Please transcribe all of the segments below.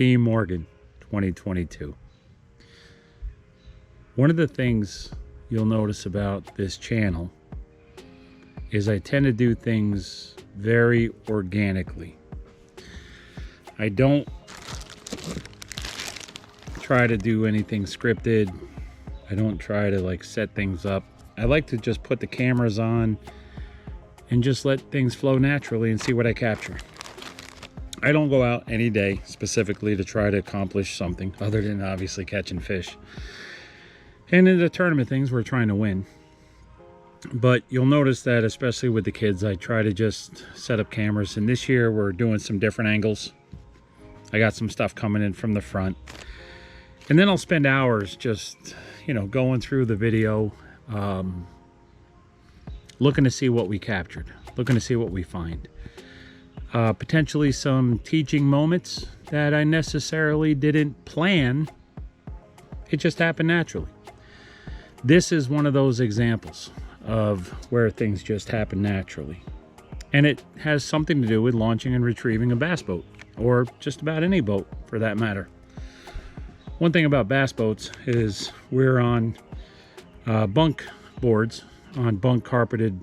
Team Morgan 2022. One of the things you'll notice about this channel is I tend to do things very organically. I don't try to do anything scripted. I don't try to like set things up. I like to just put the cameras on and just let things flow naturally and see what I capture. I don't go out any day specifically to try to accomplish something other than obviously catching fish. And in the tournament things, we're trying to win. But you'll notice that especially with the kids, I try to just set up cameras. And this year we're doing some different angles. I got some stuff coming in from the front. And then I'll spend hours just, you know, going through the video, looking to see what we captured, looking to see what we find. Potentially some teaching moments that I necessarily didn't plan. It just happened naturally. This is one of those examples of where things just happen naturally. And it has something to do with launching and retrieving a bass boat, or just about any boat for that matter. One thing about bass boats is we're on bunk boards, on bunk carpeted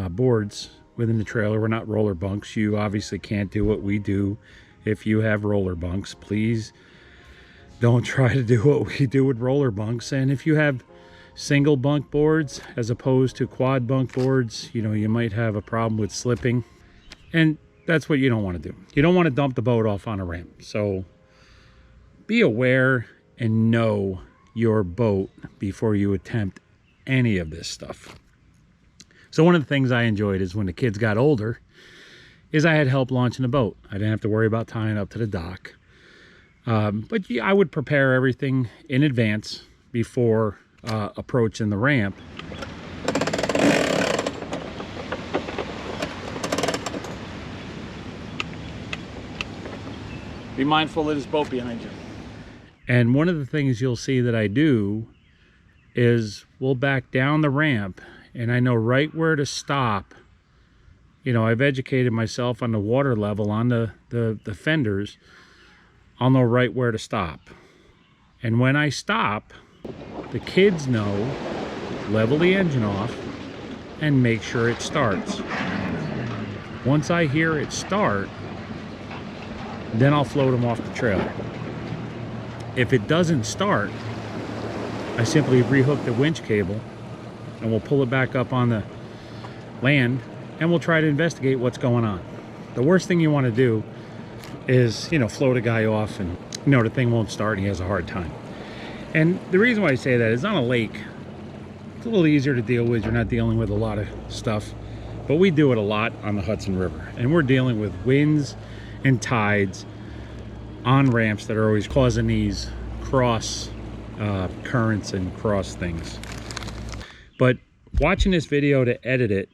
boards within the trailer. We're not roller bunks. You obviously can't do what we do if you have roller bunks. Please don't try to do what we do with roller bunks. And if you have single bunk boards as opposed to quad bunk boards, you know, you might have a problem with slipping. And that's what you don't want to do. You don't want to dump the boat off on a ramp. So be aware and know your boat before you attempt any of this stuff. So one of the things I enjoyed is when the kids got older is I had help launching the boat. I didn't have to worry about tying up to the dock. But yeah, I would prepare everything in advance before approaching the ramp. Be mindful of this boat behind you. And one of the things you'll see that I do is we'll back down the ramp and I know right where to stop. You know, I've educated myself on the water level on the fenders. I'll know right where to stop. And when I stop, the kids know, level the engine off and make sure it starts. Once I hear it start, then I'll float them off the trailer. If it doesn't start, I simply rehook the winch cable and we'll pull it back up on the land and we'll try to investigate what's going on. The worst thing you want to do is, you know, float a guy off and, you know, the thing won't start and he has a hard time. And the reason why I say that is on a lake, it's a little easier to deal with. You're not dealing with a lot of stuff, but we do it a lot on the Hudson River. And we're dealing with winds and tides on ramps that are always causing these cross currents and cross things. But watching this video to edit it,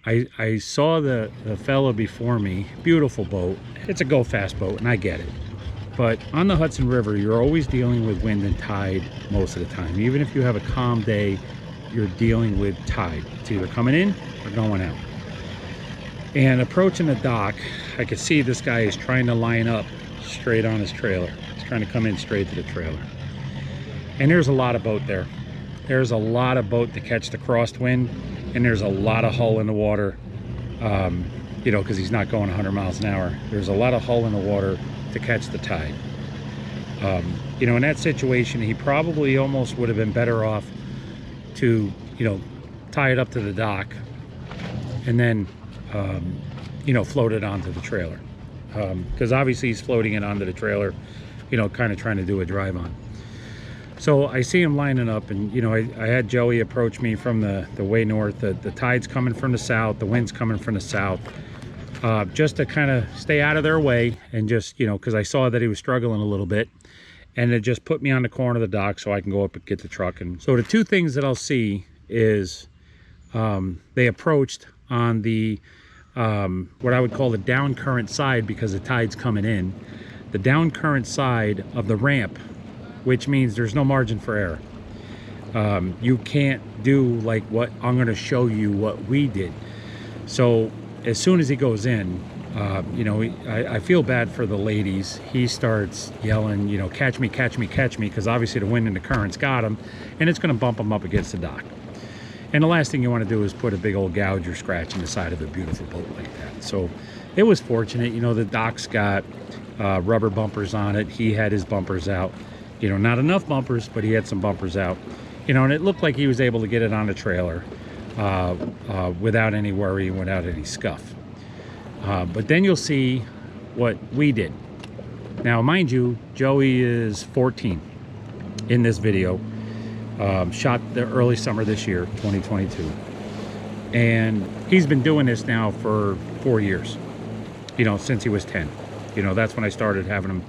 I saw the fellow before me, beautiful boat. It's a go fast boat and I get it. But on the Hudson River, you're always dealing with wind and tide most of the time. Even if you have a calm day, you're dealing with tide. It's either coming in or going out. And approaching the dock, I could see this guy is trying to line up straight on his trailer. He's trying to come in straight to the trailer. And there's a lot of boat there. There's a lot of boat to catch the crosswind, and there's a lot of hull in the water, you know, because he's not going 100 miles an hour. There's a lot of hull in the water to catch the tide. You know, in that situation, he probably almost would have been better off to, you know, tie it up to the dock and then, you know, float it onto the trailer. Because obviously he's floating it onto the trailer, you know, kind of trying to do a drive on. So I see him lining up, and, you know, I had Joey approach me from the way north. The tide's coming from the south, the wind's coming from the south. Just to kind of stay out of their way and just, you know, because I saw that he was struggling a little bit, and it just put me on the corner of the dock so I can go up and get the truck. And so the two things that I'll see is they approached on the what I would call the down current side, because the tide's coming in, the down current side of the ramp, which means there's no margin for error. You can't do like what I'm going to show you what we did. So as soon as he goes in, You know, I feel bad for the ladies. He starts yelling, you know, catch me, catch me, catch me, because obviously the wind and the current's got him, and it's going to bump him up against the dock. And the last thing you want to do is put a big old gouge or scratch in the side of a beautiful boat like that. So it was fortunate. You know, the dock's got rubber bumpers on it. He had his bumpers out. You know, not enough bumpers, but he had some bumpers out. You know, and it looked like he was able to get it on the trailer without any worry, without any scuff. But then you'll see what we did. Now, mind you, Joey is 14 in this video. Shot the early summer this year, 2022. And he's been doing this now for 4 years, you know, since he was 10. You know, that's when I started having him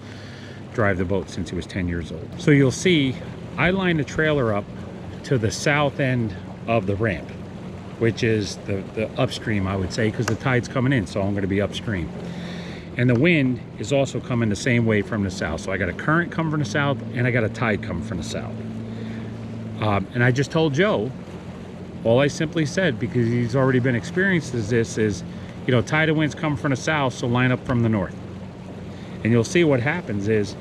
drive the boat, since he was 10 years old. So you'll see, I lined the trailer up to the south end of the ramp, which is the upstream, I would say, because the tide's coming in, so I'm going to be upstream. And the wind is also coming the same way from the south. So I got a current coming from the south, and I got a tide coming from the south. And I just told Joe, all I simply said, because he's already been experienced as this, is, you know, tide and winds come from the south, so line up from the north. And you'll see what happens is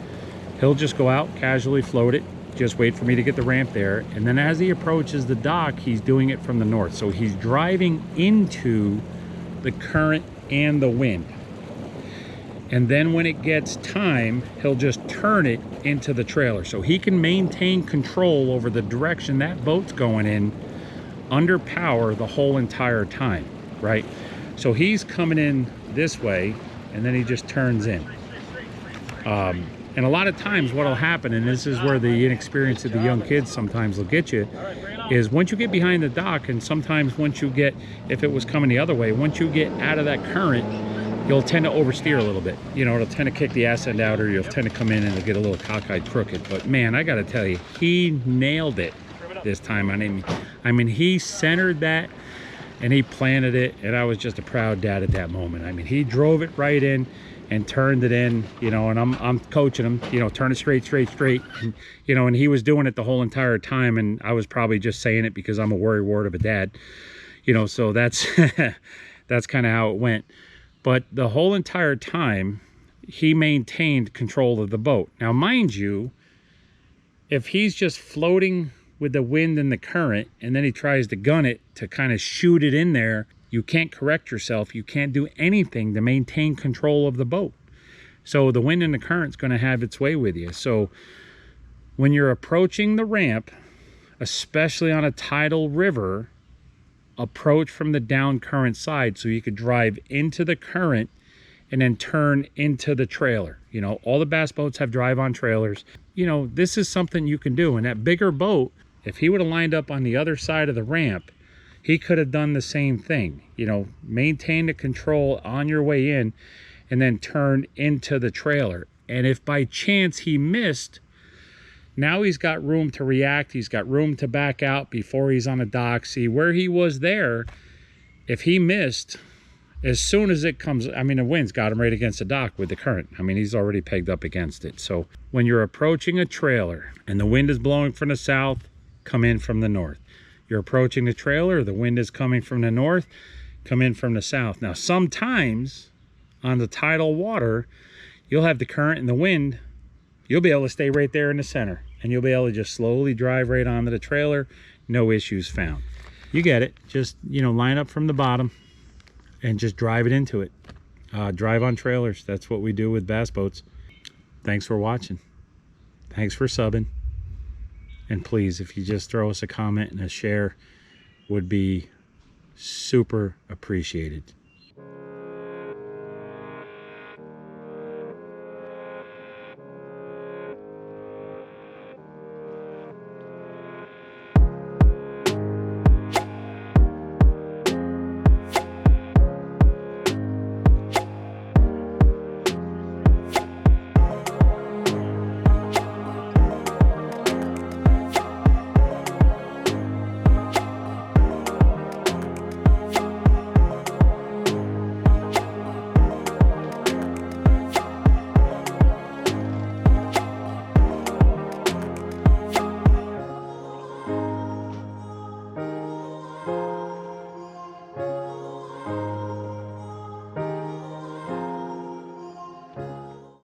he'll just go out, casually float it, just wait for me to get the ramp there, and then as he approaches the dock, he's doing it from the north. So he's driving into the current and the wind. And then when it gets time, he'll just turn it into the trailer. So he can maintain control over the direction that boat's going in under power the whole entire time, right? So he's coming in this way, and then he just turns in. And a lot of times what'll happen, and this is where the inexperience of the young kids sometimes will get you, is once you get behind the dock, and sometimes once you get, if it was coming the other way, once you get out of that current, you'll tend to oversteer a little bit. You know, it'll tend to kick the ass end out, or you'll tend to come in and it'll get a little cockeyed crooked. But man, I gotta tell you, he nailed it this time. I mean, he centered that and he planted it, and I was just a proud dad at that moment. I mean, he drove it right in and turned it in, you know, and I'm coaching him, you know, turn it straight, straight, straight. And, you know, and he was doing it the whole entire time, and I was probably just saying it because I'm a worrywart of a dad, you know, so that's, that's kind of how it went. But the whole entire time, he maintained control of the boat. Now, mind you, if he's just floating with the wind and the current, and then he tries to gun it to kind of shoot it in there, you can't correct yourself. You can't do anything to maintain control of the boat. So the wind and the current's going to have its way with you. So when you're approaching the ramp, especially on a tidal river, approach from the down current side so you could drive into the current and then turn into the trailer. You know, all the bass boats have drive-on trailers. You know, this is something you can do. And that bigger boat, if he would have lined up on the other side of the ramp, he could have done the same thing. You know, maintain the control on your way in and then turn into the trailer. And if by chance he missed, now he's got room to react. He's got room to back out before he's on a dock. See, where he was there, if he missed, as soon as it comes, I mean, the wind's got him right against the dock with the current. I mean, he's already pegged up against it. So when you're approaching a trailer and the wind is blowing from the south, come in from the north. You're approaching the trailer, the wind is coming from the north, come in from the south. Now, sometimes on the tidal water, you'll have the current and the wind. You'll be able to stay right there in the center, and you'll be able to just slowly drive right onto the trailer. No issues found. You get it. Just, you know, line up from the bottom and just drive it into it. Drive on trailers. That's what we do with bass boats. Thanks for watching. Thanks for subbing. And please, if you just throw us a comment and a share, would be super appreciated.